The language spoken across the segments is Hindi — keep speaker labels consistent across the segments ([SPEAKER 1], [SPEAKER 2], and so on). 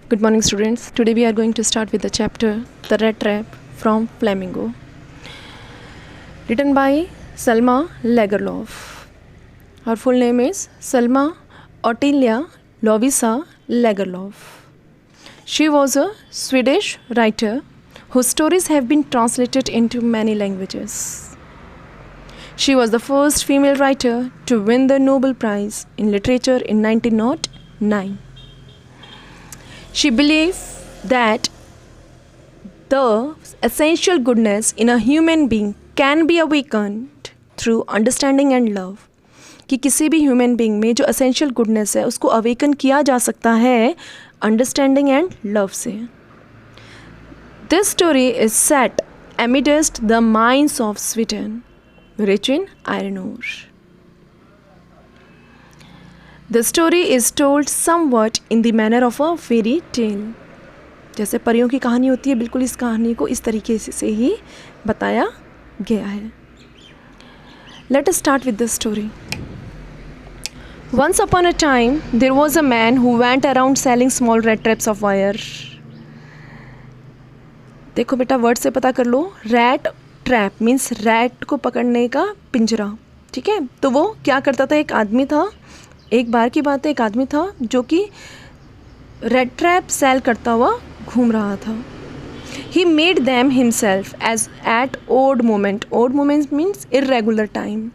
[SPEAKER 1] Good morning, students. Today we are going to start with the chapter The Rat Trap from Flamingo, written by Selma Lagerlöf. Her full name is Selma Ottilia Lovisa Lagerlöf. She was a Swedish writer whose stories have been translated into many languages. She was the first female writer to win the Nobel Prize in Literature in 1909. She believed that the essential goodness in a human being can be awakened through understanding and love. कि किसी भी ह्यूमन बीइंग में जो एसेंशियल गुडनेस है उसको अवेकन किया जा सकता है अंडरस्टैंडिंग एंड लव से. This story is set amidst the mines of Sweden, rich in iron ore. The story is told somewhat in the manner of a fairy tale. जैसे परियों की कहानी होती है, बिल्कुल इस कहानी को इस तरीके से ही बताया गया है. Let us start with the story. Once upon a time, there was a man who went around selling small rat traps of wire. देखो बेटा, वर्ड से पता कर लो. रैट ट्रैप मीन्स रैट को पकड़ने का पिंजरा. ठीक है, तो वो क्या करता था, एक आदमी था, एक बार की बात है, एक आदमी था जो कि रेड ट्रैप सेल करता हुआ घूम रहा था. He made them himself as at odd moment. Odd moment means irregular time,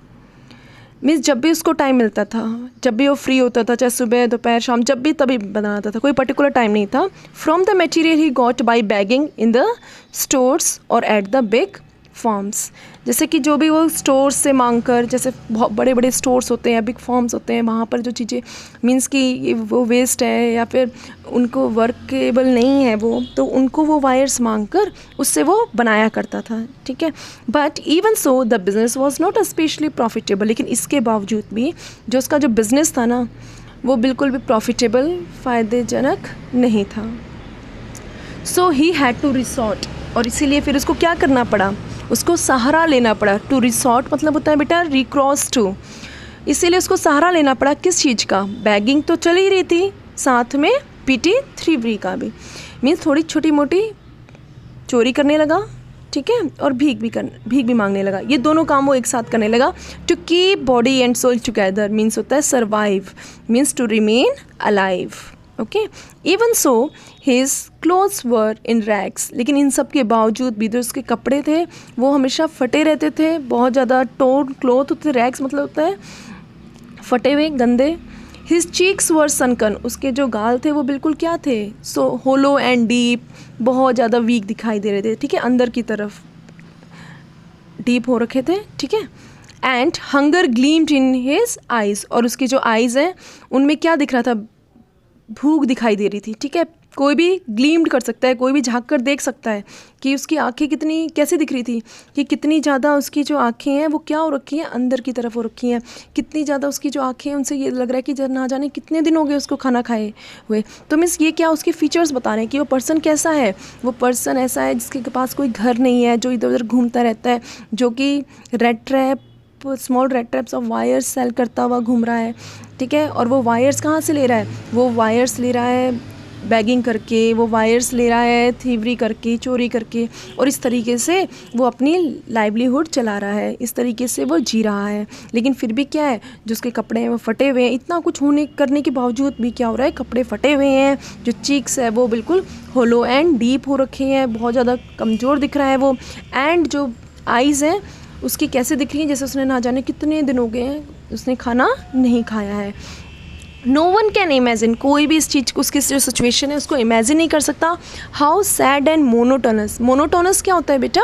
[SPEAKER 1] means जब भी उसको टाइम मिलता था, जब भी वो फ्री होता था, चाहे सुबह दोपहर शाम, जब भी तभी बनाता था, कोई पर्टिकुलर टाइम नहीं था. From the material he got by bagging in the stores और एट द बिग फॉर्म्स. जैसे कि जो भी वो स्टोर्स से मांग कर, जैसे बहुत बड़े बड़े स्टोर्स होते हैं, बिग फॉर्म्स होते हैं, वहाँ पर जो चीज़ें मीन्स कि वो वेस्ट है या फिर उनको वर्केबल नहीं है वो, तो उनको वो वायर्स मांग कर उससे वो बनाया करता था. ठीक है, but even so the business was not specially profitable. लेकिन इसके बावजूद भी जो उसका जो बिज़नेस था ना, वो बिल्कुल भी प्रॉफिटेबल, फ़ायदेजनक नहीं था. सो ही हैड टू रिसॉर्ट, और इसीलिए फिर उसको क्या करना पड़ा, उसको सहारा लेना पड़ा. टू रिसॉर्ट मतलब होता है बेटा रिक्रॉस टू. इसीलिए उसको सहारा लेना पड़ा. किस चीज़ का? बैगिंग तो चल ही रही थी, साथ में पीटी थ्रीवरी का भी, मीन्स थोड़ी छोटी मोटी चोरी करने लगा. ठीक है, और भीख भी मांगने लगा. ये दोनों काम वो एक साथ करने लगा. To keep body and soul together means होता है survive, means to remain alive. Okay, even so his clothes were in rags. लेकिन इन सब के बावजूद भी जो उसके कपड़े थे वो हमेशा फटे रहते थे, बहुत ज़्यादा टोर्न क्लोथ होते. रैग्स मतलब होता है फटे हुए, गंदे. हिज चीक्स वर सनकन, उसके जो गाल थे वो बिल्कुल क्या थे, सो होलो एंड डीप, बहुत ज़्यादा वीक दिखाई दे रहे थे. ठीक है, अंदर की तरफ डीप हो रखे थे. ठीक है, and hunger gleamed in his eyes, और उसकी जो आइज़ हैं उनमें क्या दिख रहा था, भूख दिखाई दे रही थी. ठीक है, कोई भी ग्लीम्ड कर सकता है, कोई भी झांक कर देख सकता है कि उसकी आंखें कितनी कैसे दिख रही थी, कि कितनी ज़्यादा उसकी जो आंखें हैं वो क्या हो रखी हैं, अंदर की तरफ हो रखी हैं. कितनी ज़्यादा उसकी जो आंखें हैं उनसे ये लग रहा है कि ना जाने कितने दिन हो गए उसको खाना खाए हुए. तो मीन्स ये क्या, उसके फीचर्स बता रहे हैं कि वो पर्सन कैसा है. वो पर्सन ऐसा है जिसके पास कोई घर नहीं है, जो इधर उधर घूमता रहता है, जो कि rat trap, small rat traps of wires sell करता हुआ घूम रहा है. ठीक है, और वो वायर्स कहाँ से ले रहा है, वो वायर्स ले रहा है बैगिंग करके, वो वायर्स ले रहा है थीवरी करके, चोरी करके, और इस तरीके से वो अपनी लाइवलीहुड चला रहा है, इस तरीके से वो जी रहा है. लेकिन फिर भी क्या है, जो उसके कपड़े हैं वो फटे हुए हैं. इतना कुछ होने करने के बावजूद भी क्या हो रहा है, कपड़े फटे हुए हैं, जो चीक्स है वो बिल्कुल होलो एंड डीप हो रखे हैं, बहुत ज़्यादा कमज़ोर दिख रहा है वो. एंड जो आइज़ हैं उसकी कैसे दिख रही है, जैसे उसने ना जाने कितने दिन हो गए हैं उसने खाना नहीं खाया है. नो वन कैन इमेजिन, कोई भी इस चीज़ को, उसकी जो सिचुएशन है उसको इमेजिन नहीं कर सकता. How sad and monotonous. Monotonous क्या होता है बेटा,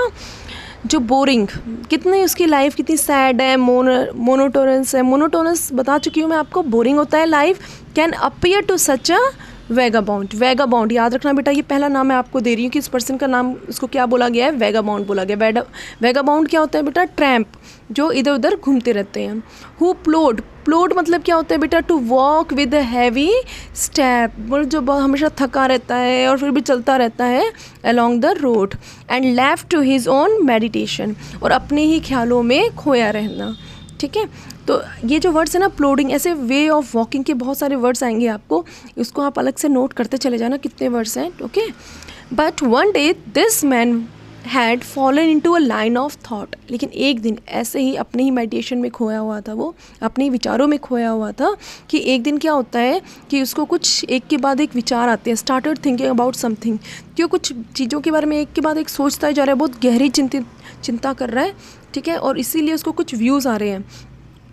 [SPEAKER 1] जो बोरिंग, कितनी उसकी लाइफ कितनी सैड है, मोनोटोनस है. मोनोटोनस बता चुकी हूँ मैं आपको, बोरिंग होता है life. Can appear to such a vagabond. Vagabond याद रखना बेटा, ये पहला नाम मैं आपको दे रही हूँ कि इस पर्सन का नाम, उसको क्या बोला गया है, वेगाबाउंड बोला गया. वेगाबाउंड क्या होता है बेटा, ट्रैम्प, जो इधर उधर घूमते रहते हैं. हु प्लोड, प्लोड मतलब क्या होता है बेटा, to walk with heavy step, जो हमेशा थका रहता है और फिर भी चलता रहता है along the road. And left to his own meditation, और अपने ही ख्यालों में खोया रहना. ठीक है, तो ये जो वर्ड्स है ना, प्लोडिंग, ऐसे वे ऑफ वॉकिंग के बहुत सारे वर्ड्स आएंगे आपको, इसको आप अलग से नोट करते चले जाना कितने वर्ड्स हैं, okay. But one day this man had fallen into a line of thought, लेकिन एक दिन ऐसे ही अपने ही मेडिटेशन में खोया हुआ था, वो अपने ही विचारों में खोया हुआ था कि एक दिन क्या होता है कि उसको कुछ एक के बाद एक विचार आते हैं, स्टार्टेड थिंकिंग अबाउट समथिंग, क्यों कुछ चीज़ों के बारे में एक के बाद एक सोचता जा रहा है, बहुत गहरी चिंता कर रहा है, ठीक है, और इसीलिए उसको कुछ व्यूज़ आ रहे हैं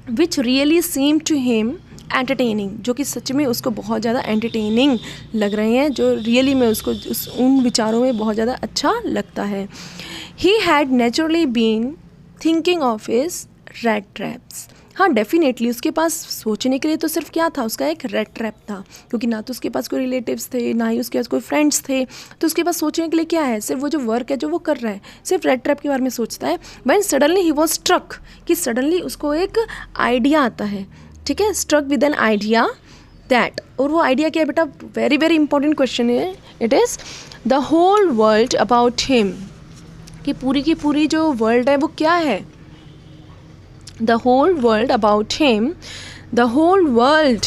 [SPEAKER 1] which really seem to him entertaining, जो कि सच में उसको बहुत ज़्यादा एंटरटेनिंग लग रहे हैं, जो रियली में उसको उन विचारों में बहुत ज़्यादा अच्छा लगता है। He had naturally been thinking of his rat traps. हाँ, डेफिनेटली उसके पास सोचने के लिए तो सिर्फ क्या था, उसका एक रैट ट्रैप था, क्योंकि ना तो उसके पास कोई रिलेटिव्स थे, ना ही उसके पास कोई फ्रेंड्स थे, तो उसके पास सोचने के लिए क्या है, सिर्फ वो जो वर्क है जो वो कर रहा है, सिर्फ रैट ट्रैप के बारे में सोचता है। When suddenly he was struck, कि सडनली उसको एक आइडिया आता है, ठीक है, struck with an idea that, और वो आइडिया क्या है बेटा, वेरी वेरी इंपॉर्टेंट क्वेश्चन है, it is the whole world about him, कि पूरी की पूरी जो वर्ल्ड है वो क्या है, the whole world about him, the whole world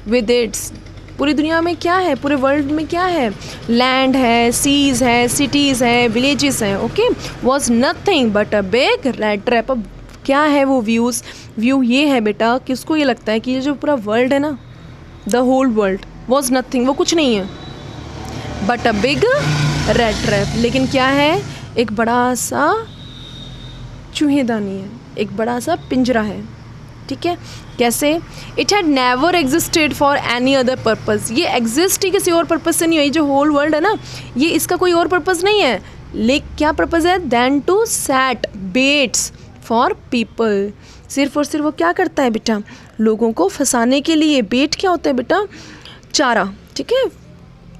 [SPEAKER 1] with its, पूरी दुनिया में क्या है, पूरे वर्ल्ड में क्या है, लैंड है, सीज है, सिटीज़ है, विलेजेस हैं, okay, was nothing but a big rat trap. अब क्या है वो व्यू ये है बेटा कि उसको ये लगता है कि ये जो पूरा वर्ल्ड है ना, the whole world was nothing, वो कुछ नहीं है, but a big rat trap, लेकिन क्या है, एक बड़ा सा चूहेदानी है, एक बड़ा सा पिंजरा है, ठीक है। कैसे, it had never existed for any other purpose, ये एग्जिस्ट ही किसी और पर्पज़ से नहीं हुई, जो होल वर्ल्ड है ना, ये इसका कोई और पर्पज़ नहीं है, लेकिन क्या पर्पज़ है, then to set baits for people, सिर्फ और सिर्फ वो क्या करता है बेटा, लोगों को फंसाने के लिए। बेट क्या होता है बेटा, चारा, ठीक है,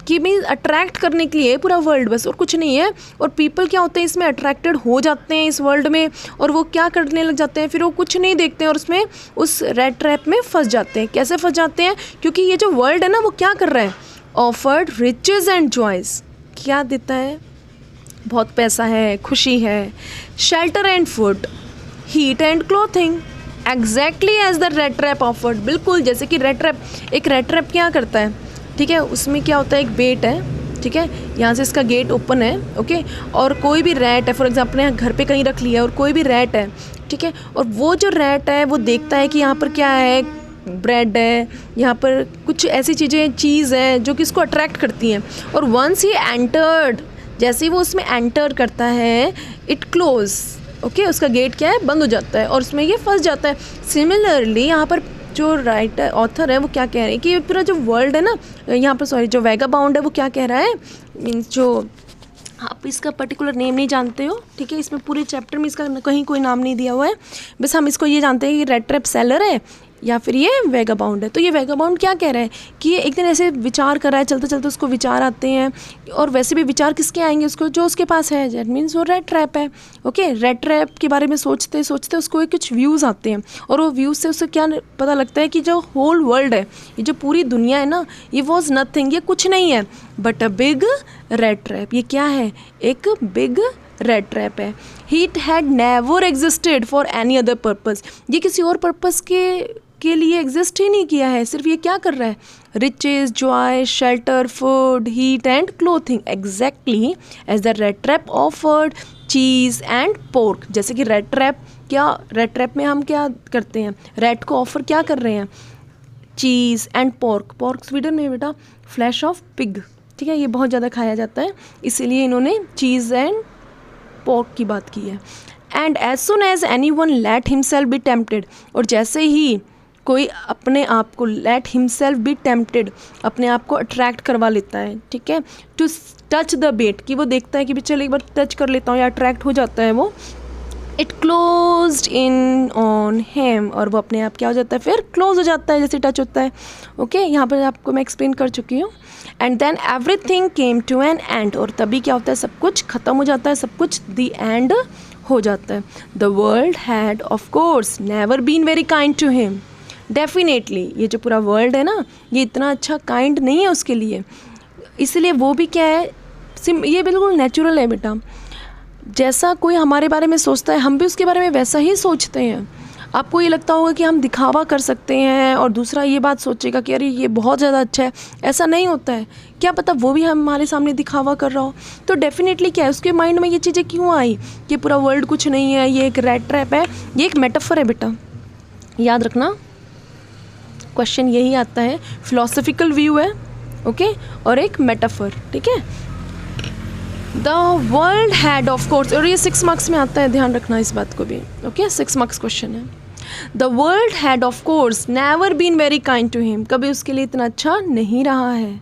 [SPEAKER 1] कि मीन अट्रैक्ट करने के लिए पूरा वर्ल्ड, बस और कुछ नहीं है। और पीपल क्या होते हैं, इसमें अट्रैक्टेड हो जाते हैं इस वर्ल्ड में, और वो क्या करने लग जाते हैं, फिर वो कुछ नहीं देखते हैं और उसमें उस रेड ट्रैप में फंस जाते हैं। कैसे फंस जाते हैं, क्योंकि ये जो वर्ल्ड है ना वो क्या कर रहा है, ऑफर्ड रिचेस एंड जॉयज़, क्या देता है, बहुत पैसा है, खुशी है, shelter and food, heat and clothing, exactly as the red trap offered, बिल्कुल जैसे कि रेड ट्रैप, एक रेड ट्रैप क्या करता है, ठीक है, उसमें क्या होता है, एक बेट है, ठीक है, यहाँ से इसका गेट ओपन है, ओके, और कोई भी रैट है, फॉर एग्जांपल यहाँ घर पे कहीं रख लिया और कोई भी रैट है, ठीक है, और वो जो रैट है वो देखता है कि यहाँ पर क्या है, ब्रेड है, यहाँ पर कुछ ऐसी चीज़ें, चीज़ है जो कि इसको अट्रैक्ट करती हैं, और वंस ही एंटर्ड, जैसे ही वो उसमें एंटर करता है, इट क्लोज, ओके, उसका गेट क्या है, बंद हो जाता है और उसमें ये फंस जाता है। सिमिलरली यहाँ पर जो राइटर ऑथर है वो क्या कह रहे हैं कि ये पूरा जो वर्ल्ड है ना, यहाँ पर सॉरी जो वैगाबाउंड है वो क्या कह रहा है, मीन्स जो आप इसका पर्टिकुलर नेम नहीं जानते हो, ठीक है, इसमें पूरे चैप्टर में इसका कहीं कोई नाम नहीं दिया हुआ है, बस हम इसको ये जानते हैं कि रेड ट्रैप सेलर है या फिर ये वैगाबाउंड है। तो ये वैगाबाउंड क्या कह रहा है कि ये एक दिन ऐसे विचार कर रहा है, चलते चलते उसको विचार आते हैं, और वैसे भी विचार किसके आएंगे, उसको जो उसके पास है, दैट मीन्स वो रेड ट्रैप है, ओके। रेड ट्रैप के बारे में सोचते सोचते उसको कुछ व्यूज़ आते हैं, और वो व्यूज़ से उसे क्या पता लगता है कि जो होल वर्ल्ड है, ये जो पूरी दुनिया है ना, ये वॉज नथिंग, ये कुछ नहीं है, but a big red trap, ये क्या है, एक बिग रेड ट्रैप है। He had never existed for any other purpose, ये किसी और पर्पज़ के लिए एग्जिस्ट ही नहीं किया है, सिर्फ ये क्या कर रहा है, riches, joy, shelter, food, heat and clothing, exactly as the red trap offered cheese and pork, जैसे कि रेड ट्रैप, क्या रेड ट्रैप में हम क्या करते हैं, रेड को ऑफर क्या कर रहे हैं, चीज़ एंड पोर्क, पोर्क स्वीडन में बेटा फ्लैश ऑफ पिग, ठीक है, ये बहुत ज़्यादा खाया जाता है, इसीलिए इन्होंने चीज़ एंड पोर्क की बात की है। And as soon as anyone let himself be tempted, और जैसे ही कोई अपने आप को लेट हिमसेल्फ बी टेम्पटेड, अपने आप को अट्रैक्ट करवा लेता है, ठीक है, टू टच द बेट, कि वो देखता है कि चल एक बार टच कर लेता हूँ, या अट्रैक्ट हो जाता है वो, it closed in on him, और वो अपने आप क्या हो जाता है, फिर क्लोज हो जाता है जैसे टच होता है, ओके, यहाँ पर आपको मैं एक्सप्लेन कर चुकी हूँ। And then everything came to an end, और तभी क्या होता है, सब कुछ ख़त्म हो जाता है, सब कुछ द एंड हो जाता है। The world had of course never been very kind to him, definitely ये जो पूरा वर्ल्ड है ना, ये इतना अच्छा काइंड नहीं है उसके लिए, इसलिए वो भी क्या है, ये बिल्कुल नेचुरल है बेटा, जैसा कोई हमारे बारे में सोचता है हम भी उसके बारे में वैसा ही सोचते हैं। आपको ये लगता होगा कि हम दिखावा कर सकते हैं और दूसरा ये बात सोचेगा कि अरे ये बहुत ज़्यादा अच्छा है, ऐसा नहीं होता है। क्या पता वो भी हमारे सामने दिखावा कर रहा हो। तो डेफिनेटली क्या है, उसके माइंड में ये चीज़ें क्यों आई कि पूरा वर्ल्ड कुछ नहीं है, ये एक रैट ट्रैप है, ये एक मेटाफर है बेटा, याद रखना। क्वेश्चन यही आता है, फिलोसफिकल व्यू है, ओके, और एक मेटाफर, ठीक है। The world had of course, और ये 6 मार्क्स में आता है, ध्यान रखना इस बात को भी, ओके, 6 मार्क्स क्वेश्चन है। The world had of course never been very kind to him, कभी उसके लिए इतना अच्छा नहीं रहा है,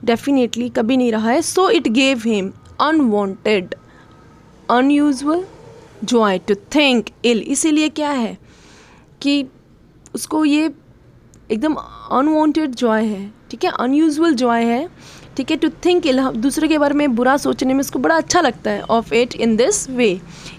[SPEAKER 1] डेफिनेटली कभी नहीं रहा है। So it gave him unwanted unusual joy to think ill, इसीलिए क्या है कि उसको ये एकदम अनवांटेड जॉय है, ठीक है, अनयूजुअल जॉय है, ठीक है, टू थिंक इल, दूसरे के बारे में बुरा सोचने में उसको बड़ा अच्छा लगता है। Of it in this way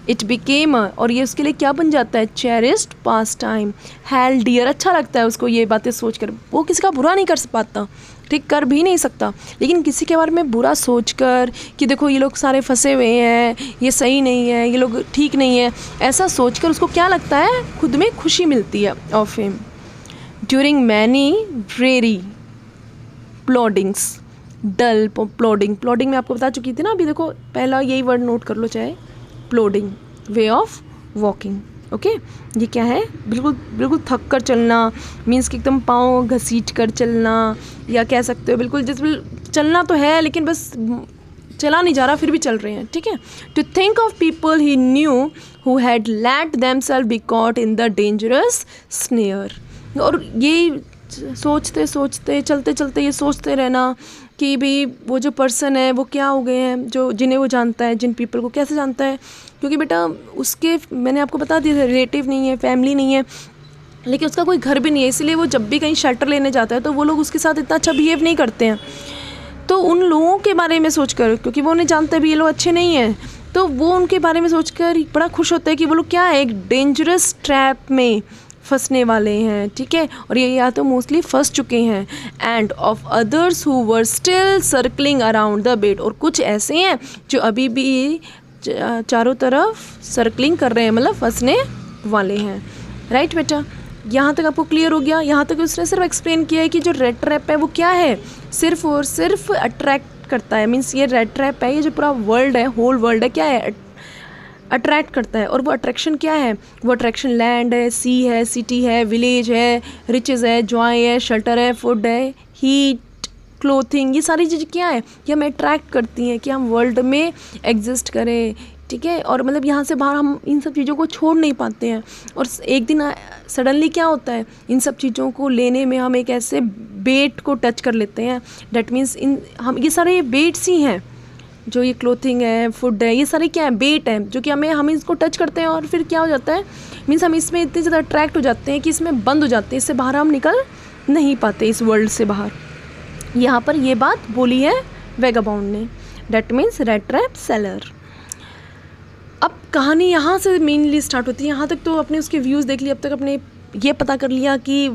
[SPEAKER 1] it became, और ये उसके लिए क्या बन जाता है, चेरिस्ड पास टाइम, हेल्ड डियर, अच्छा लगता है उसको ये बातें सोच कर। वो किसी का बुरा नहीं कर पाता, ठीक, कर भी नहीं सकता, लेकिन किसी के बारे में बुरा सोचकर कि देखो ये लोग सारे फंसे हुए हैं, ये सही नहीं है, ये लोग ठीक नहीं है, ऐसा सोचकर उसको क्या लगता है, खुद में खुशी मिलती है। Of him during many dreary ploddings, dull plodding, plodding में आपको बता चुकी थी ना अभी, देखो पहला यही वर्ड नोट कर लो, चाहे प्लॉडिंग, वे ऑफ वॉकिंग, ओके। ये क्या है, बिल्कुल बिल्कुल थक कर चलना, मीन्स कि एकदम पाँव घसीट कर चलना, या कह सकते हो बिल्कुल जैसे चलना तो है लेकिन बस चला नहीं जा रहा, फिर भी चल रहे हैं, ठीक है। To think of people he knew who had let themselves be caught in the dangerous snare, और ये सोचते सोचते चलते चलते ये सोचते रहना कि भाई वो जो पर्सन है वो क्या हो गए हैं, जो जिन्हें वो जानता है, जिन पीपल को कैसे जानता है, क्योंकि बेटा उसके, मैंने आपको बता दिया, रिलेटिव नहीं है, फैमिली नहीं है, लेकिन उसका कोई घर भी नहीं है, इसलिए वो जब भी कहीं शेल्टर लेने जाता है तो वो लोग उसके साथ इतना अच्छा बिहेव नहीं करते हैं। तो उन लोगों के बारे में सोचकर, क्योंकि वो उन्हें जानते भी ये लोग अच्छे नहीं हैं, तो वो उनके बारे में सोचकर बड़ा खुश होता है कि वो लोग क्या है, एक डेंजरस ट्रैप में फंसने वाले हैं, ठीक है, और ये या तो मोस्टली फंस चुके हैं। End of others who were still circling around the bed, और कुछ ऐसे हैं जो अभी भी चारों तरफ सर्कलिंग कर रहे हैं, मतलब फंसने वाले हैं। राइट बेटा, यहाँ तक आपको क्लियर हो गया। यहाँ तक उसने सिर्फ एक्सप्लेन किया है कि जो रेड ट्रैप है वो क्या है, सिर्फ और सिर्फ अट्रैक्ट करता है, मीन्स ये रेड ट्रैप है, ये जो पूरा वर्ल्ड है, होल वर्ल्ड है, क्या है, अट्रैक्ट करता है। और वो अट्रैक्शन क्या है, वो अट्रैक्शन लैंड है, सी है, सिटी है, विलेज है, रिचेज़ है, जॉय है, शेल्टर है, फूड है, हीट, क्लोथिंग, ये सारी चीज़ें क्या है, ये हमें अट्रैक्ट करती हैं कि हम वर्ल्ड में एग्जिस्ट करें, ठीक है। और मतलब यहाँ से बाहर हम इन सब चीज़ों को छोड़ नहीं पाते हैं, और एक दिन सडनली क्या होता है, इन सब चीज़ों को लेने में हम एक ऐसे बेट को टच कर लेते हैं, डैट मीन्स हम ये सारे बेट्स ही हैं, जो ये क्लोथिंग है, फूड है, ये सारे क्या है, बेट है, जो कि हम इसको टच करते हैं, और फिर क्या हो जाता है, मीन्स हम इसमें इतने ज़्यादा अट्रैक्ट हो जाते हैं कि इसमें बंद हो जाते हैं, इससे बाहर हम निकल नहीं पाते, इस वर्ल्ड से बाहर। यहाँ पर ये बात बोली है वेगाबाउंड ने, that means red trap seller. अब कहानी यहाँ से मेनली स्टार्ट होती है। यहाँ तक तो अपने उसके व्यूज़ देख लिए, अब तक अपने ये पता कर लिया कि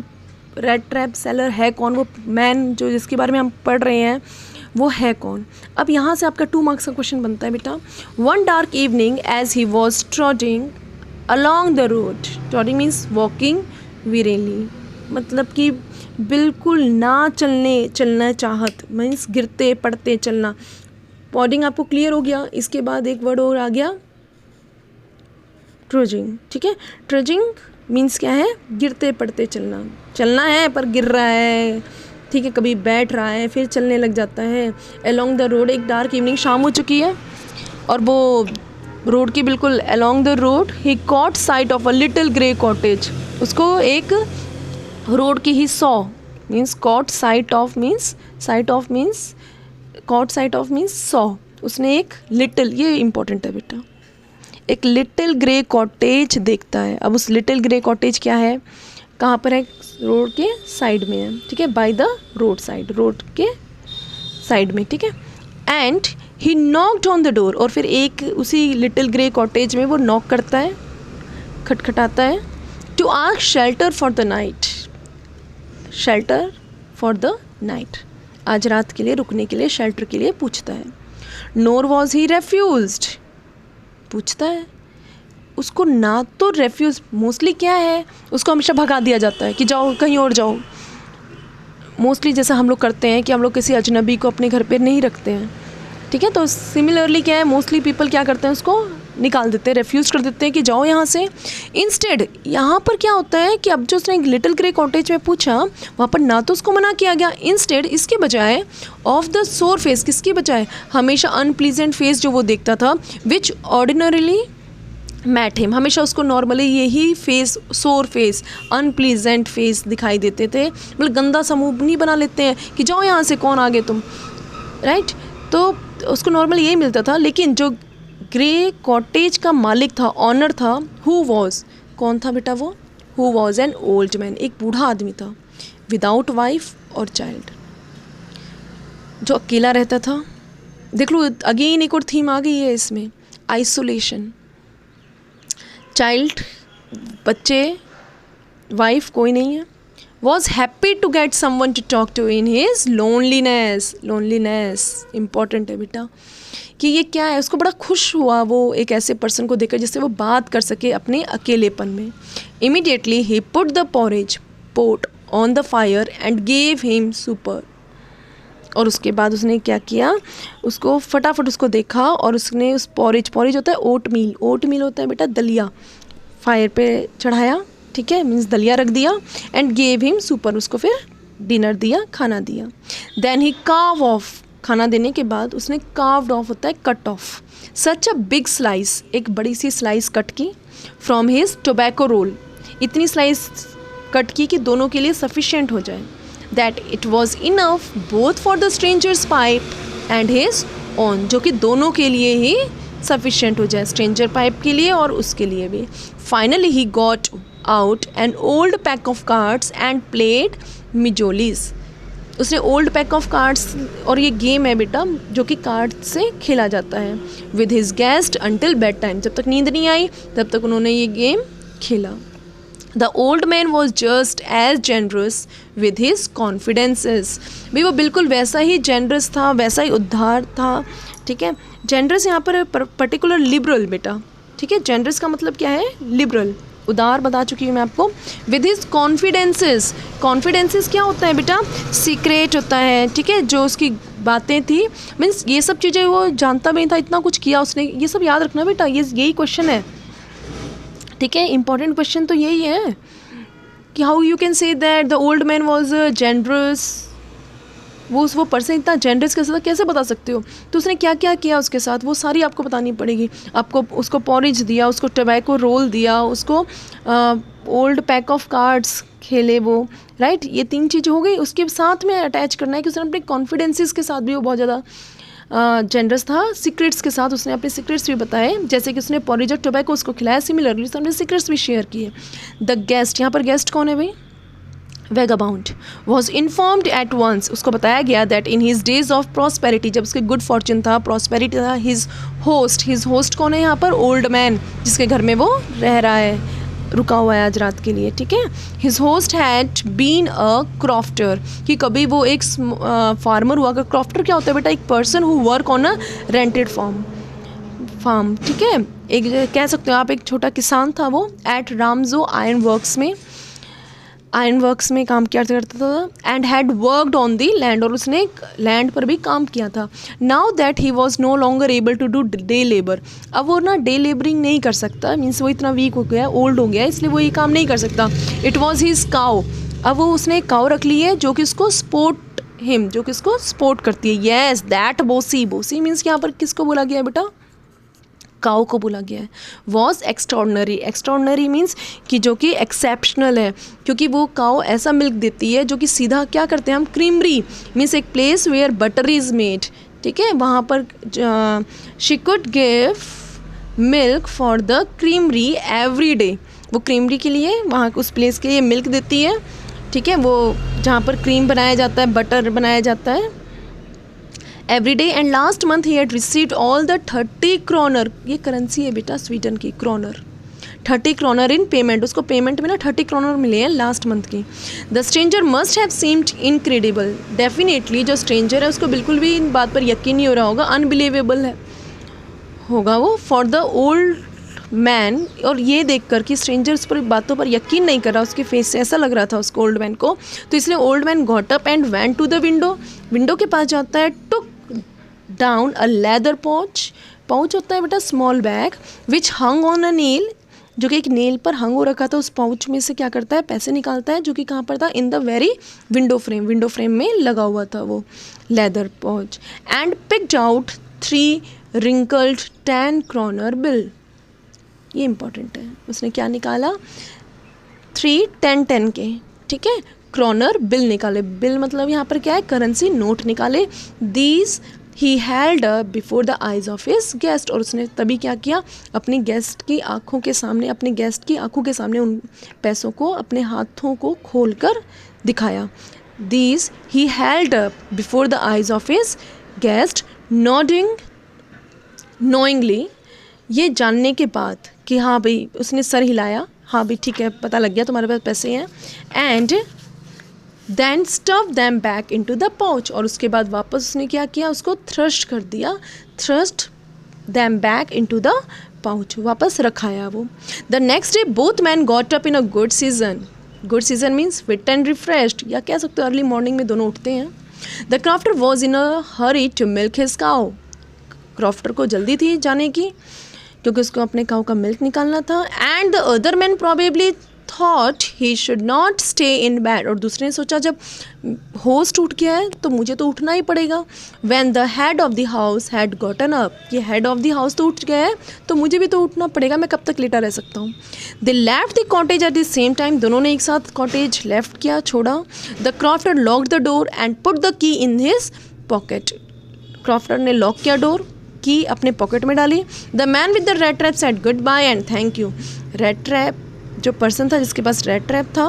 [SPEAKER 1] रेड ट्रैप सेलर है कौन, वो मैन जो जिसके बारे में हम पढ़ रहे हैं वो है कौन। अब यहाँ से आपका 2 मार्क्स का क्वेश्चन बनता है बेटा। One dark evening as he was trudging along the road, trudging means walking wearily, मतलब कि बिल्कुल ना चलना चाहत, मीन्स गिरते पड़ते चलना। पॉडिंग आपको क्लियर हो गया। इसके बाद एक वर्ड और आ गया, ट्रजिंग, ठीक है। ट्रजिंग मीन्स क्या है, गिरते पड़ते चलना, चलना है पर गिर रहा है, ठीक है, कभी बैठ रहा है फिर चलने लग जाता है। अलोंग द रोड, एक डार्क इवनिंग, शाम हो चुकी है और वो रोड की बिल्कुल along the road he caught sight of a little grey cottage, उसको एक रोड की ही saw, means caught sight of means caught sight of means saw, उसने एक लिटिल, ये इंपॉर्टेंट है बेटा, एक लिटिल ग्रे कॉटेज देखता है। अब उस लिटिल ग्रे कॉटेज क्या है, कहाँ पर है, रोड के साइड में है, ठीक है, by the road side, road के साइड में, ठीक है। And he knocked on the door, और फिर एक उसी लिटिल ग्रे कॉटेज में वो नॉक करता है, खटखटाता है, to ask shelter for the night, shelter for the night, आज रात के लिए रुकने के लिए, शेल्टर के लिए पूछता है। नोर वॉज ही रेफ्यूज्ड, पूछता है, उसको ना तो रेफ्यूज़, मोस्टली क्या है, उसको हमेशा भगा दिया जाता है कि जाओ कहीं और जाओ। मोस्टली जैसा हम लोग करते हैं कि हम लोग किसी अजनबी को अपने घर पे नहीं रखते हैं, ठीक है। तो सिमिलरली क्या है, मोस्टली पीपल क्या करते हैं, उसको निकाल देते हैं, रेफ्यूज़ कर देते हैं कि जाओ यहाँ से। इंस्टेड यहाँ पर क्या होता है कि अब जो उसने लिटिल ग्रे कॉटेज में पूछा, वहाँ पर ना तो उसको मना किया गया, इंस्टेड इसके बजाय ऑफ द सोर फेस, किसके बजाय, हमेशा अनप्लीजेंट फेस जो वो देखता था, विच ऑर्डिनरीली मैट हिम, हमेशा उसको नॉर्मली यही फेस, सोर फेस, अनप्लीजेंट फेस दिखाई देते थे। मतलब गंदा सा मुंह नहीं बना लेते हैं कि जाओ यहाँ से, कौन आगे तुम, राइट। तो उसको नॉर्मली यही मिलता था। लेकिन जो ग्रे कॉटेज का मालिक था, ऑनर था, हु वॉज, कौन था बेटा वो, who was an old man, एक बूढ़ा आदमी था, विदाउट वाइफ और चाइल्ड, जो अकेला रहता था। देख लो अगेन एक और थीम आ गई है इसमें, आइसोलेशन, चाइल्ड, बच्चे, वाइफ कोई नहीं है। Was happy to get someone to talk to in his loneliness, loneliness important है बेटा, कि ये क्या है, उसको बड़ा खुश हुआ वो एक ऐसे पर्सन को देखकर जिससे वो बात कर सके अपने अकेलेपन में। Immediately he put the porridge pot on the fire and gave him supper, और उसके बाद उसने क्या किया, उसको फटाफट उसको देखा और उसने उस पॉरेज होता है ओट मील होता है बेटा दलिया, फायर पे चढ़ाया, ठीक है, मीन्स दलिया रख दिया, एंड गेव हिम सुपर, उसको फिर डिनर दिया, खाना दिया। देन ही कार्व ऑफ, खाना देने के बाद उसने कार्व्ड ऑफ होता है cut off, such a big slice, एक बड़ी सी स्लाइस कट की, फ्रॉम हिज टोबैको रोल, इतनी स्लाइस कट की कि दोनों के लिए सफिशिएंट हो जाए, that it was enough both for the stranger's pipe and his own, जो कि दोनों के लिए ही सफिशिएंट हो जाए, स्ट्रेंजर पाइप के लिए और उसके लिए भी। Finally he got out an old pack of cards and played मिजोलीज, उसने ओल्ड पैक ऑफ कार्ड्स, और ये गेम है बेटा जो कि कार्ड से खेला जाता है, with his guest until bed time, जब तक नींद नहीं आई तब तक उन्होंने ये गेम खेला। The old man was just as generous with his confidences, भी वो बिल्कुल वैसा ही जेनरस था, वैसा ही उद्धार था, ठीक है। जेनरस यहाँ पर पर्टिकुलर लिबरल बेटा, ठीक है, जेनरस का मतलब क्या है, लिबरल, उदार बता चुकी हूँ मैं आपको। विद हिज कॉन्फिडेंसेस, कॉन्फिडेंसेस क्या होता है बेटा, सीक्रेट होता है, ठीक है, जो उसकी बातें थी, मीन्स ये सब चीज़ें वो जानता भी नहीं था, इतना कुछ किया उसने, ये सब याद रखना बेटा, ये यही क्वेश्चन है, ठीक है। इंपॉर्टेंट क्वेश्चन तो यही है कि how you can say that the old man was generous, वो पर्सन इतना जेनरस कैसे बता सकते हो। तो उसने क्या क्या किया उसके साथ, वो सारी आपको बतानी पड़ेगी। आपको उसको पॉरेज दिया, उसको टोबैको रोल दिया, उसको ओल्ड पैक ऑफ कार्ड्स खेले वो, राइट, ये 3 चीज़ हो गई। उसके साथ में अटैच करना है कि उसने अपने कॉन्फिडेंसेस के साथ भी वो बहुत ज़्यादा जेनरस था, सीक्रेट्स के साथ उसने अपने सीक्रेट्स भी बताए, जैसे कि उसने पॉरेज और टोबैको उसको खिलाया, सिमिलरली उसने अपने सीक्रेट्स भी शेयर किए। द गेस्ट, यहाँ पर गेस्ट कौन है भाई, वेगाबाउंड, वॉज इन्फॉर्म्ड एट वंस, उसको बताया गया that in his days of prosperity, जब उसके गुड फॉर्चून था, प्रॉस्पेरिटी था, हिज होस्ट कौन है यहाँ पर, ओल्ड मैन, जिसके घर में वो रह रहा है, रुका हुआ है आज रात के लिए, ठीक है। His host had been a crofter, कि कभी वो एक फार्मर हुआ कर। क्रॉफ्टर क्या होता है बेटा, एक person who work on a rented farm, ठीक है, एक कह सकते हो आप एक छोटा किसान था वो। एट रामजो आयरन वर्क्स में काम किया करता था, and had worked on the land, और उसने लैंड पर भी काम किया था। Now that he was no longer able to do day labour, अब वो ना डे लेबरिंग नहीं कर सकता, मीन्स वो इतना वीक हो गया, ओल्ड हो गया, इसलिए वो ये काम नहीं कर सकता। इट वॉज हिज काउ, अब वो उसने एक काउ रख ली है जो कि उसको सपोर्ट करती है। येस दैट बोसी मीन्स यहाँ पर किसको बोला गया है बेटा, काउ को बोला गया है। वॉज एक्स्ट्रॉर्डनरी मीन्स कि जो कि एक्सेप्शनल है, क्योंकि वो काउ ऐसा मिल्क देती है जो कि सीधा क्या करते हैं हम, क्रीमरी मीन्स एक place where butter is made, ठीक है, वहाँ पर she could give milk for the creamery every day, वो क्रीमरी के लिए वहाँ उस प्लेस के लिए मिल्क देती है, ठीक है, वो जहाँ पर क्रीम बनाया जाता है, बटर बनाया जाता है every day. And last month he had received all the 30 kroner, ये करेंसी है बेटा स्वीडन की, क्रोनर, 30 kroner इन पेमेंट, उसको पेमेंट में ना 30 kroner मिले हैं लास्ट मंथ की। The stranger must have seemed incredible, definitely जो स्ट्रेंजर है उसको बिल्कुल भी इन बात पर यकीन नहीं हो रहा होगा, अनबिलीवेबल है होगा वो। फॉर द ओल्ड मैन, और ये देखकर कि स्ट्रेंजर्स पर बातों पर यकीन नहीं कर रहा, उसके फेस से ऐसा लग रहा था उसको ओल्ड मैन को, तो इसलिए old man got up and went to the window, window के पास जाता है, took down a leather pouch, pouch होता है बेटा small bag, which hung on a nail, जो कि एक नेल पर हंग हो रखा था, उस पाउच में से क्या करता है, पैसे निकालता है, जो कि कहाँ पर था, in the very window frame में लगा हुआ था वो leather pouch, and picked out 3 wrinkled 10 kroner bill, ये इंपॉर्टेंट है, उसने क्या निकाला, 3 10 के, ठीक है, क्रॉनर बिल निकाले, बिल मतलब यहाँ पर क्या है, करेंसी नोट निकाले, these he held before the eyes of his guest, और उसने तभी क्या किया, अपनी गेस्ट की आंखों के सामने, अपने गेस्ट की आंखों के सामने उन पैसों को अपने हाथों को खोल कर दिखाया, these he held before the eyes of his guest knowingly, ये जानने के बाद कि हाँ भाई, उसने सर हिलाया, हाँ भाई ठीक है, पता लग गया तुम्हारे पास पैसे हैं, and then stuff them back into the pouch, और उसके बाद वापस उसने क्या किया, उसको थ्रस्ट कर दिया, thrust them back into the pouch, वापस रखाया वो। The next day both man got up in a good season, good season means fit and refreshed, या कह सकते हो अर्ली मॉर्निंग में दोनों उठते हैं। The crofter was in a hurry to milk his cow, crofter को जल्दी थी जाने की क्योंकि उसको अपने काऊ का मिल्क निकालना था, and the other man probably thought he should not stay in bed, और दूसरे ने सोचा जब होस्ट उठ गया है तो मुझे तो उठना ही पड़ेगा, when the head of the house had gotten up, ये हेड ऑफ द हाउस तो उठ गया है तो मुझे भी तो उठना पड़ेगा, मैं कब तक लेटा रह सकता हूँ। They left the cottage at the same time, दोनों ने एक साथ कॉटेज लेफ्ट किया, छोड़ा। The crofter locked the door and put the key in his pocket, crofter ने लॉक किया डोर, की अपने पॉकेट में डाली। The man with the red trap said goodbye and thank you, red trap जो पर्सन था जिसके पास रेड ट्रैप था,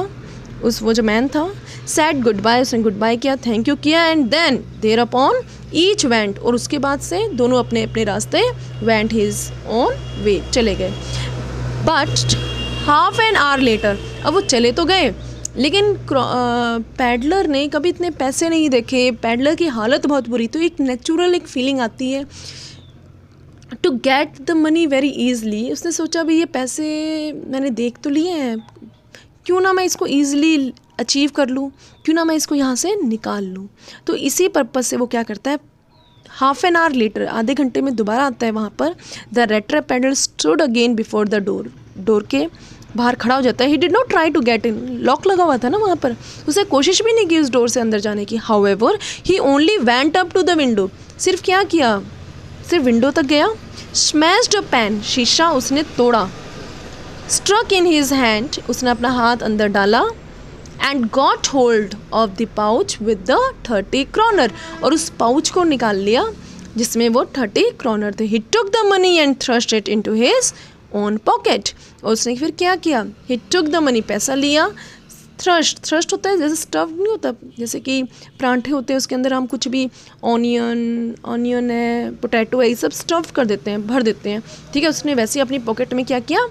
[SPEAKER 1] वो जो मैन था, सेड गुड बाय, उसने गुड बाय किया, थैंक यू किया, and then thereupon each went, और उसके बाद से दोनों अपने अपने रास्ते वेंट हिज ओन वे, चले गए। But half an hour later, अब वो चले तो गए लेकिन पैडलर ने कभी इतने पैसे नहीं देखे, पैडलर की हालत बहुत बुरी, तो एक नेचुरल एक फीलिंग आती है to get the money very easily, उसने सोचा भाई ये पैसे मैंने देख तो लिए हैं, क्यों ना मैं इसको ईजिली अचीव कर लूँ, क्यों ना मैं इसको यहाँ से निकाल लूँ। तो इसी पर्पज़ से वो क्या करता है, हाफ एन आवर लेटर, आधे घंटे में दोबारा आता है वहाँ पर। The red trap peddler stood again before the door, door के बाहर खड़ा हो जाता है। He did not try to get in, lock लगा हुआ था ना वहाँ पर, उसने कोशिश भी नहीं की उस डोर से अंदर जाने की। However he only went up to the window, सिर्फ क्या किया, सिर्फ विंडो तक गया। स्मैश्ड अ पैन, शीशा उसने तोड़ा। स्ट्रक इन हिज हैंड, उसने अपना हाथ अंदर डाला। And got hold of the pouch with the 30 क्रॉनर, और उस पाउच को निकाल लिया जिसमें वो 30 क्रॉनर थे। He took the money and thrust it into his own pocket, और उसने फिर क्या किया, ही टुक द मनी, पैसा लिया। थ्रस्ट होता है जैसे स्टफ नहीं होता, जैसे कि परांठे होते हैं उसके अंदर हम कुछ भी ऑनियन है, पोटैटो है, ये सब स्टफ कर देते हैं, भर देते हैं, ठीक है। उसने वैसे ही अपनी पॉकेट में क्या किया,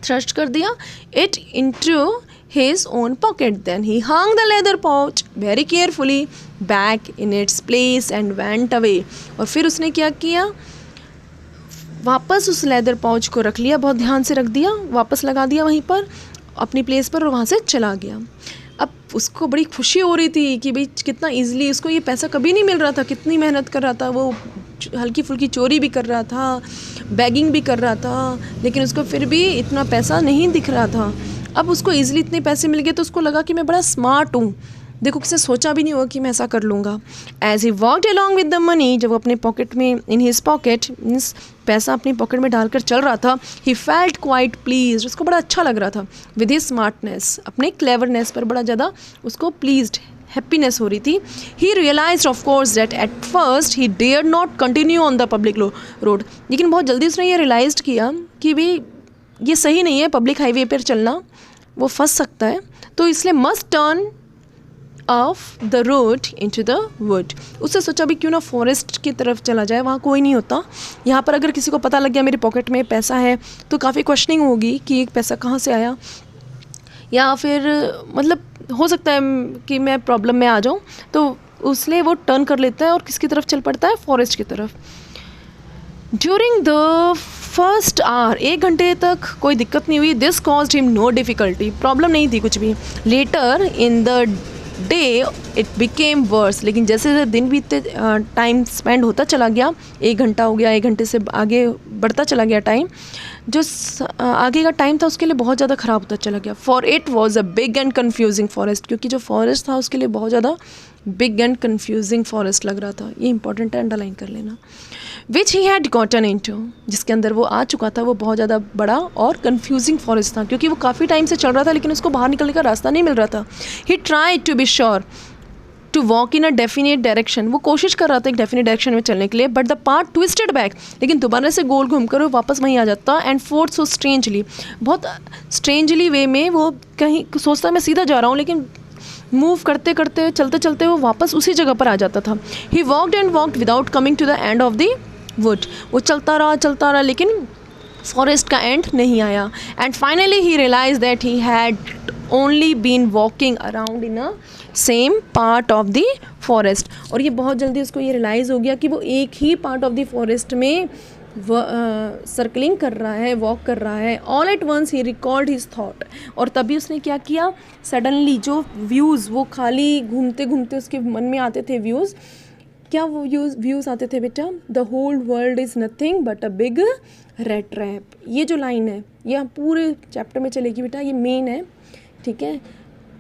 [SPEAKER 1] थ्रस्ट कर दिया it into his own pocket. Then he hung the leather pouch very carefully back in its place and went away. और फिर उसने क्या किया, वापस उस लेदर पाउच को रख लिया, बहुत ध्यान से रख दिया, वापस लगा दिया वहीं पर अपनी प्लेस पर, और वहाँ से चला गया। अब उसको बड़ी खुशी हो रही थी कि भाई कितना ईजिली, उसको ये पैसा कभी नहीं मिल रहा था, कितनी मेहनत कर रहा था, वो हल्की फुल्की चोरी भी कर रहा था, बैगिंग भी कर रहा था, लेकिन उसको फिर भी इतना पैसा नहीं दिख रहा था। अब उसको ईजिली इतने पैसे मिल गए तो उसको लगा कि मैं बड़ा स्मार्ट हूँ, देखो किसी सोचा भी नहीं होगा कि मैं ऐसा कर लूँगा। As he walked along with the money, जब वो अपने पॉकेट में, इन हिज पॉकेट मीन्स पैसा अपनी पॉकेट में डालकर चल रहा था, ही फेल्ट क्वाइट प्लीज्ड, उसको बड़ा अच्छा लग रहा था। विद हिज स्मार्टनेस, अपने क्लेवरनेस पर बड़ा ज़्यादा उसको प्लीज्ड, हैप्पीनेस हो रही थी। He realised of course that at first he dare not continue on the public road, लेकिन बहुत जल्दी उसने ये रियलाइज़ किया कि भाई ये सही नहीं है पब्लिक हाईवे पर चलना, वो फंस सकता है, तो इसलिए must turn off the road into the wood. उससे सोचा भी क्यों ना फॉरेस्ट की तरफ चला जाए, वहाँ कोई नहीं होता। यहाँ पर अगर किसी को पता लग गया मेरे पॉकेट में पैसा है तो काफ़ी क्वेश्चनिंग होगी कि ये पैसा कहाँ से आया, या फिर मतलब हो सकता है कि मैं प्रॉब्लम में आ जाऊँ, तो उसलिए वो टर्न कर लेता है और किसकी तरफ चल पड़ता है, फॉरेस्ट की तरफ। ड्यूरिंग द फर्स्ट आवर 1 घंटे तक कोई दिक्कत नहीं हुई. This caused him no difficulty, problem नहीं थी कुछ भी. Later in the day it became worse, लेकिन जैसे जैसे दिन बीतते टाइम स्पेंड होता चला गया, 1 घंटा हो गया, 1 घंटे से आगे बढ़ता चला गया टाइम, जो आगे का टाइम था उसके लिए बहुत ज़्यादा ख़राब होता चला गया. For it was a big and confusing forest, क्योंकि जो फॉरेस्ट था उसके लिए बहुत ज़्यादा बिग एंड कन्फ्यूजिंग फॉरेस्ट लग रहा था. ये इंपॉर्टेंट है, अंडरलाइन कर लेना. विच ही हैड गॉटन इनटू, जिसके अंदर वो आ चुका था, वो बहुत ज़्यादा बड़ा और कन्फ्यूजिंग फॉरेस्ट था, क्योंकि वो काफ़ी टाइम से चल रहा था लेकिन उसको बाहर निकलने का रास्ता नहीं मिल रहा था. He tried to be sure to walk in a definite direction, वो कोशिश कर रहा था एक डेफिनेट डायरेक्शन में चलने के लिए, but the path twisted back, लेकिन दोबारा से गोल घूमकर वो वापस वहीं आ जाता. एंड फोर्थ सो स्ट्रेंजली, बहुत स्ट्रेंजली वे में वो कहीं सोचता मैं सीधा जा रहा हूँ, लेकिन मूव करते करते चलते चलते वो वापस उसी जगह पर आ जाता था. He walked and walked without coming to the end of the wood, वो चलता रहा लेकिन फॉरेस्ट का एंड नहीं आया. And finally he realize that he had only been walking around in a same part of the forest. और ये बहुत जल्दी उसको ये रियलाइज़ हो गया कि वो एक ही पार्ट ऑफ द फॉरेस्ट में सर्कलिंग कर रहा है, वॉक कर रहा है. All at once he recalled his thought, और तभी उसने क्या किया, सडनली जो व्यूज़ वो खाली घूमते घूमते उसके मन में आते थे व्यूज़, क्या वो व्यूज़ आते थे बेटा, the whole world is nothing but a big red trap. ये जो लाइन है ये पूरे चैप्टर में चलेगी बेटा, ये मेन है, ठीक है.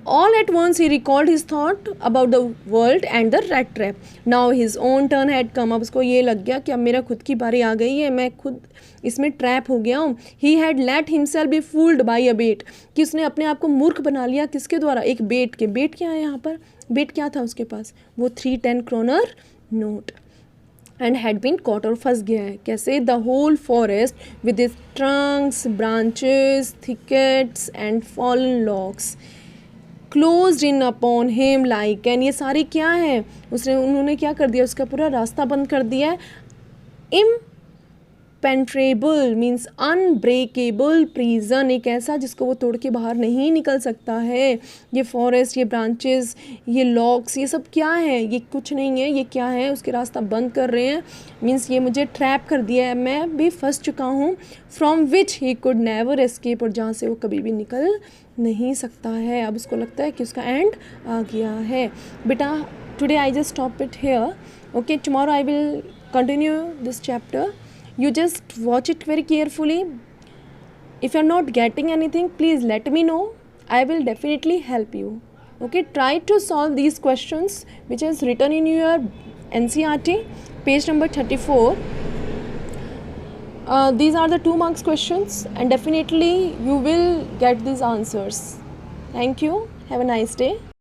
[SPEAKER 1] All at once he recalled his thought about the world and the rat trap. Now his own turn had come. अब उसको ये लग गया कि अब मेरा खुद की बारी आ गई है, मैं खुद इसमें ट्रैप हो गया हूँ. He had let himself be fooled by a bait, कि उसने अपने आप को मूर्ख बना लिया. किसके द्वारा, एक बेट के. बेट क्या है यहाँ पर, बेट क्या था उसके पास, वो 3 10 kroner note. And had been caught, और फंस गया है. कैसे, the whole forest with its trunks, branches, thickets and fallen logs closed in upon him like an. ये सारी क्या है, उन्होंने क्या कर दिया, उसका पूरा रास्ता बंद कर दिया है. इम्पेंट्रेबल मीन्स अनब्रेकेबल प्रिजन, एक ऐसा जिसको वो तोड़ के बाहर नहीं निकल सकता है. ये फॉरेस्ट, ये ब्रांचेस, ये लॉक्स, ये सब क्या है, ये कुछ नहीं है. ये क्या है, उसके रास्ता बंद कर रहे हैं, मीन्स ये मुझे ट्रैप कर दिया है, मैं भी फंस चुका हूँ. From which he could never escape, और जहाँ से वो कभी भी निकल नहीं सकता है. अब उसको लगता है कि उसका एंड आ गया है. बेटा today I just stop it here, okay. Tomorrow I will continue this chapter. You just watch it very carefully. If you're not getting anything, please let me know. I will definitely help you. Okay, try to solve these questions which is written in your NCERT, page number 34. These are the 2 marks questions, and definitely you will get these answers. Thank you. Have a nice day.